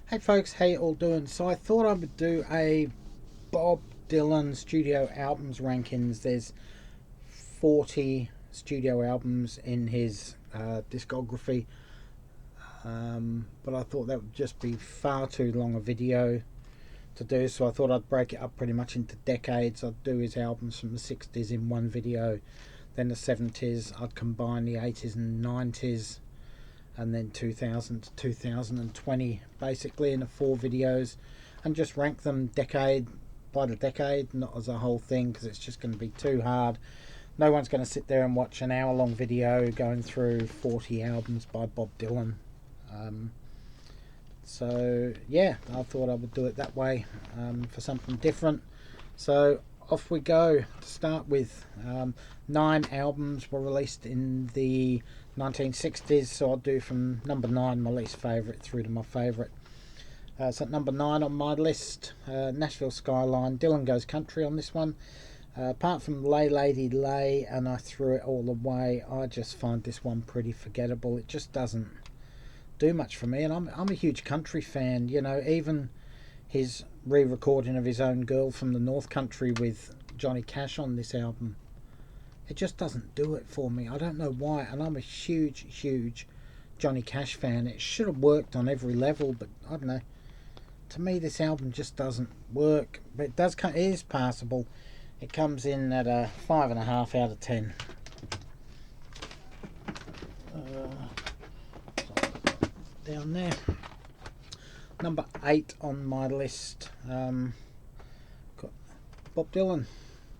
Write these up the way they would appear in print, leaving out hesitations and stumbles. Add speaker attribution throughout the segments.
Speaker 1: Hey folks, how you all doing? So I thought I would do a Bob Dylan studio albums rankings. There's 40 studio albums in his discography, but I thought that would just be far too long a video to do, so I thought I'd break it up pretty much into decades. I'd do his albums from the 60s in one video, then the 70s, I'd combine the 80s and 90s, and then 2000 to 2020 basically in the four videos, and just rank them decade by the decade, not as a whole thing because it's just going to be too hard. No one's going to sit there and watch an hour long video going through 40 albums by Bob Dylan. So yeah, I thought I would do it that way, for something different. So off we go. To start with, 9 albums were released in the 1960s, so I'll do from number 9, my least favourite, through to my favourite. So at number 9 on my list, Nashville Skyline, Dylan Goes Country on this one. Apart from Lay Lady Lay and I Threw It All Away, I just find this one pretty forgettable. It just doesn't do much for me, and I'm a huge country fan. You know, even his re-recording of his own Girl from the North Country with Johnny Cash on this album, it just doesn't do it for me. I don't know why, and I'm a huge Johnny Cash fan. It should have worked on every level, but I don't know. To me, this album just doesn't work, but it is passable. It comes in at a 5.5 out of 10. Down there. Number 8 on my list, got Bob Dylan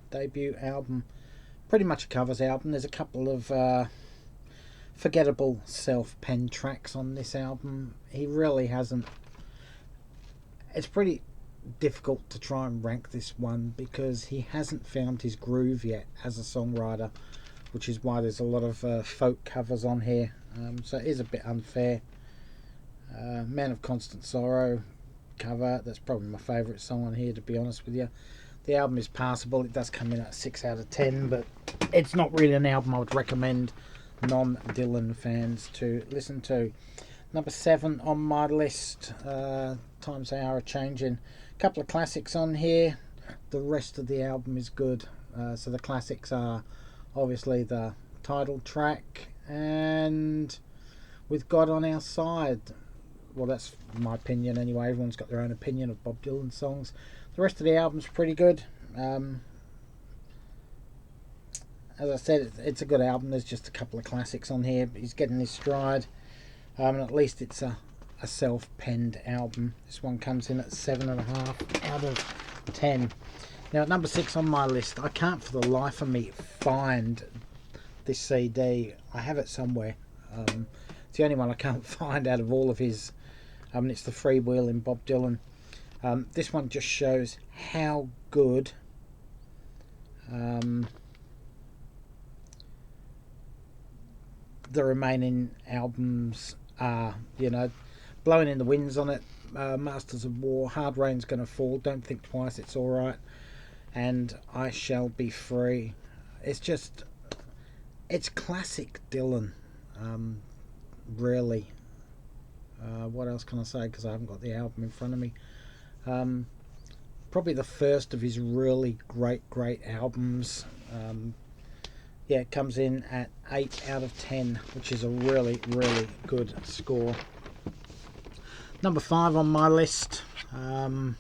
Speaker 1: debut album. Pretty much a covers album. There's a couple of forgettable self-penned tracks on this album. He really hasn't. It's pretty difficult to try and rank this one because he hasn't found his groove yet as a songwriter, which is why there's a lot of folk covers on here. So it is a bit unfair. Man of Constant Sorrow cover, that's probably my favourite song on here, to be honest with you. The album is passable. It does come in at 6 out of 10, but it's not really an album I would recommend non-Dylan fans to listen to. Number 7 on my list, Times They Are A-Changin'. A couple of classics on here. The rest of the album is good. So the classics are obviously the title track and With God on Our Side. Well, that's my opinion anyway. Everyone's got their own opinion of Bob Dylan songs. The rest of the album's pretty good. As I said, it's a good album. There's just a couple of classics on here, but he's getting his stride. And at least it's a self-penned album. This one comes in at 7.5 out of 10. Now at number 6 on my list, I can't for the life of me find this CD. I have it somewhere. It's the only one I can't find out of all of his. It's the Freewheelin' Bob Dylan. This one just shows how good the remaining albums are. You know, Blowing in the Wind's on it, Masters of War, Hard Rain's Gonna Fall, Don't Think Twice, It's Alright, and I Shall Be Free. It's classic Dylan, really. What else can I say, because I haven't got the album in front of me. Probably the first of his really great albums. Yeah, it comes in at 8 out of 10, which is a really good score. Number 5 on my list, John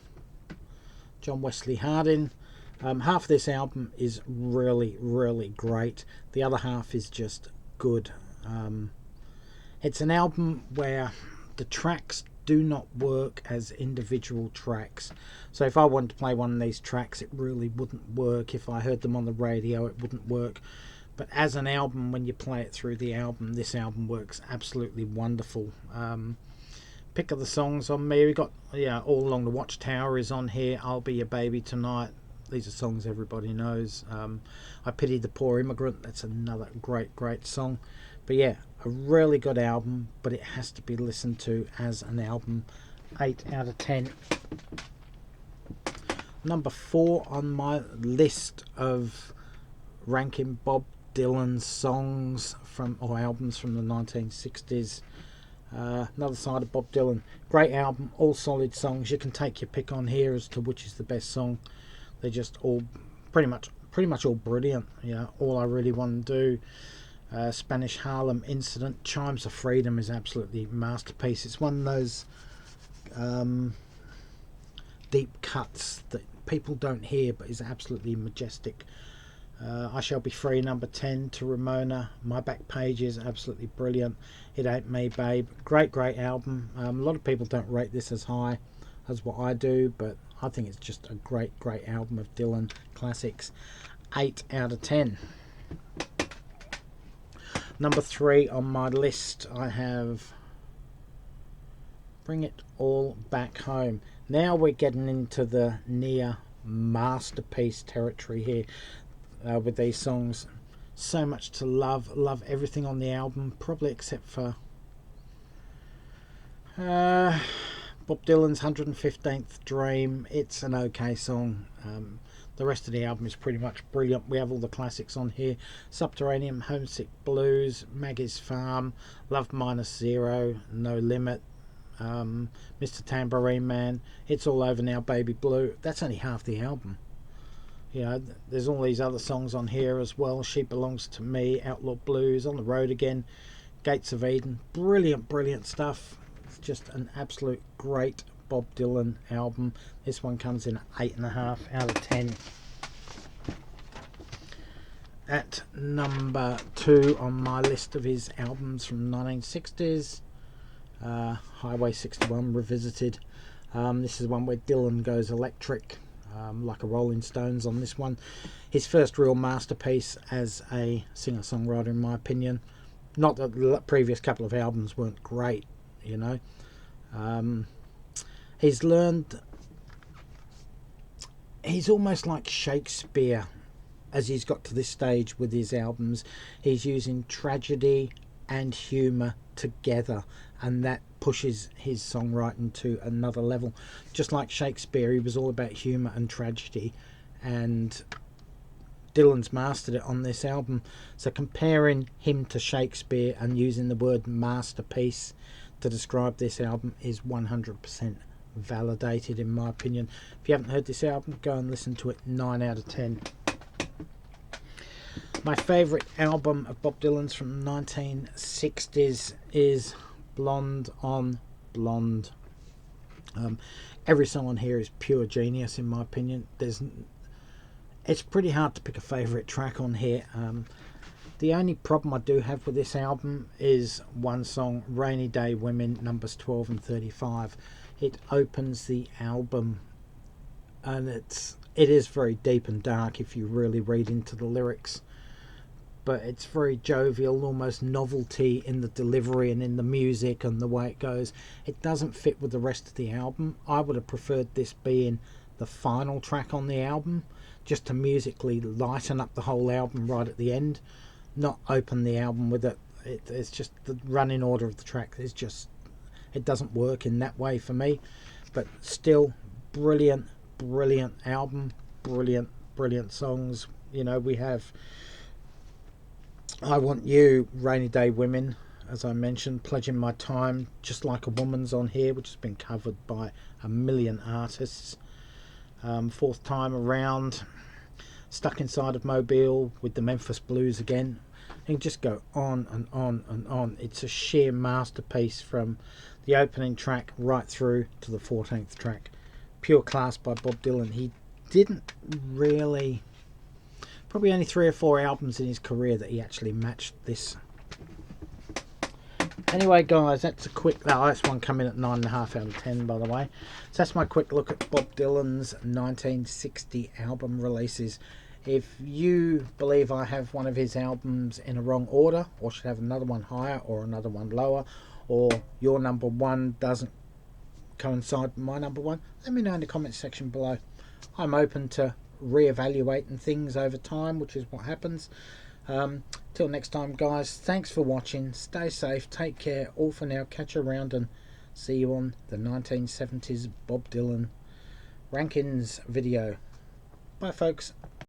Speaker 1: Wesley Harding. Half of this album is really great. The other half is just good. It's an album where the tracks do not work as individual tracks. So if I wanted to play one of these tracks, it really wouldn't work. If I heard them on the radio, it wouldn't work. But as an album, when you play it through the album, this album works absolutely wonderful. Pick of the songs on me, we got All Along the Watchtower is on here, I'll Be Your Baby Tonight. These are songs everybody knows. I Pity the Poor Immigrant, that's another great song. But yeah, a really good album, but it has to be listened to as an album. 8 out of 10. Number 4 on my list of ranking Bob Dylan songs or albums from the 1960s. Another side of Bob Dylan. Great album, all solid songs. You can take your pick on here as to which is the best song. They're just all pretty much all brilliant. Yeah, All I Really Want to Do, Spanish Harlem Incident, Chimes of Freedom is absolutely masterpiece. It's one of those deep cuts that people don't hear, but is absolutely majestic. I Shall Be Free, number 10, to Ramona. My Back Page is absolutely brilliant. It Ain't Me, Babe. Great album. A lot of people don't rate this as high as what I do, but I think it's just a great album of Dylan classics. 8 out of 10. Number 3 on my list, I have Bring It All Back Home. Now we're getting into the near masterpiece territory here. With these songs, so much to love everything on the album, probably except for Bob Dylan's 115th Dream. It's an okay song. The rest of the album is pretty much brilliant. We have all the classics on here: Subterranean, Homesick Blues, Maggie's Farm, Love Minus Zero, No Limit, Mr. Tambourine Man, It's All Over Now, Baby Blue. That's only half the album. You know, there's all these other songs on here as well. She Belongs to Me, Outlaw Blues, On the Road Again, Gates of Eden. Brilliant stuff. It's just an absolute great Bob Dylan album. This one comes in 8.5 out of 10. At number 2 on my list of his albums from 1960s, Highway 61 Revisited. This is one where Dylan goes electric, like a Rolling Stones on this one. His first real masterpiece as a singer-songwriter, in my opinion. Not that the previous couple of albums weren't great, you know. He's almost like Shakespeare as he's got to this stage with his albums. He's using tragedy and humour together, and that pushes his songwriting to another level. Just like Shakespeare, he was all about humour and tragedy, and Dylan's mastered it on this album. So comparing him to Shakespeare and using the word masterpiece to describe this album is 100% validated, in my opinion. If you haven't heard this album, go and listen to it. 9 out of 10. My favourite album of Bob Dylan's from 1960s is Blonde on Blonde. Every song on here is pure genius, in my opinion. It's pretty hard to pick a favourite track on here. The only problem I do have with this album is one song, Rainy Day Women, numbers 12 and 35. It opens the album, and it is very deep and dark if you really read into the lyrics. But it's very jovial, almost novelty in the delivery and in the music and the way it goes. It doesn't fit with the rest of the album. I would have preferred this being the final track on the album, just to musically lighten up the whole album right at the end, not open the album with it. It's just the running order of the track is just, it doesn't work in that way for me. But still, brilliant album, brilliant songs. You know, we have I Want You, Rainy Day Women, as I mentioned, Pledging My Time, Just Like a Woman's on here, which has been covered by a million artists. Fourth Time Around, Stuck Inside of Mobile with the Memphis Blues again. You can just go on and on and on. It's a sheer masterpiece from the opening track right through to the 14th track. Pure class by Bob Dylan. He didn't really... Probably only 3 or 4 albums in his career that he actually matched this. Anyway, guys, that's a quick... that's one coming at 9.5 out of 10, by the way. So that's my quick look at Bob Dylan's 1960 album releases. If you believe I have one of his albums in a wrong order, or should have another one higher or another one lower, or your number one doesn't coincide with my number one, let me know in the comments section below. I'm open to re-evaluating things over time, which is what happens. Till next time, guys, thanks for watching. Stay safe, take care, all for now. Catch you around and see you on the 1970s Bob Dylan rankings video. Bye, folks.